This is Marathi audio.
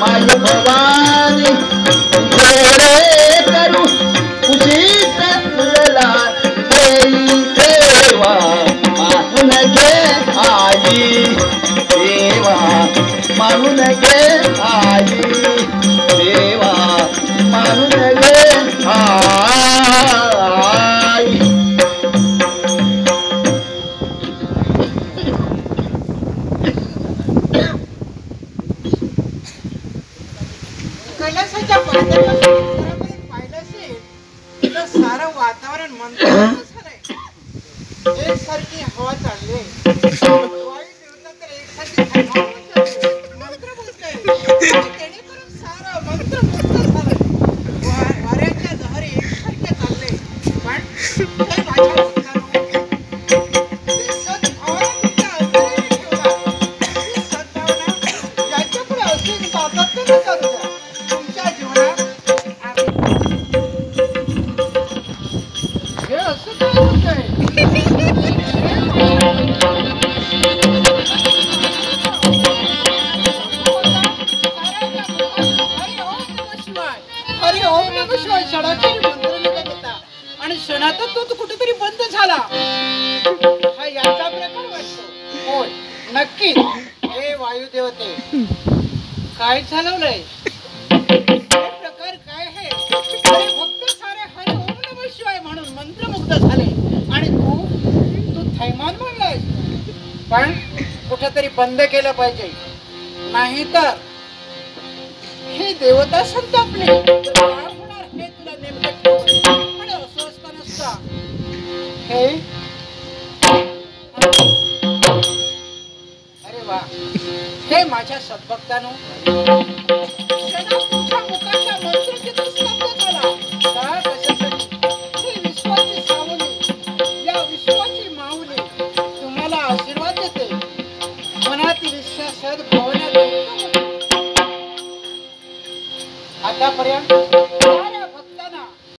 माय भवानी तुझे करू खुशीत तुला देई देवा मानून घे आई देवा मानून घे आई देवा मानून घे आई कैलासाच्या पायथ्यापासून पाहिलं असेल तर सारं वातावरण मंत्रमुग्ध झालंय. एकसारखी हवा चालली आहे. वायू देवता तर एकसारखी थंडावून चालली. मंत्र बोलतोय जेणेकरून सारं मंत्रमुग्ध झालंय. वाऱ्याच्या लहरी एकसारख्या चालले. पण ते माझ्या भक्तांनो, सद्भावना तुमच्या अंतरी ठेवा. ही सद्भावना याच्यापुढे असेल सातत्याने चालू द्या. तुमच्या जीवनात हे असं काय होतंय? हरी ओम नमः शिवाय क्षणाची मंत्र निघत होता आणि क्षणातच तो कुठेतरी बंद झाला. हा याचा प्रकार वाटतो. होय नक्की. हे वायुदेवते काय चालवलंय? प्रकार काय आहे? अरे भक्त सारे हरी ओम नमः शिवाय म्हणून मंत्रमुग्ध झाले आणि तू थैमान म्हणलाय. पण कुठेतरी बंद केलं पाहिजे, नाहीतर हे देवता संतापले तर काय होणार हे तुला नेमकं कळलं. पण असं असता नसता हे अरे वा. हे माझ्या सद्भक्तांनो, तुमच्या मुखाच्या मंत्रचित्र स्तब्ध झाला का? कशासाठी? ही विश्वाची सावली, या विश्वाची माऊली तुम्हाला आशीर्वाद देते. मनातील इच्छा सद्भावना आतापर्यंत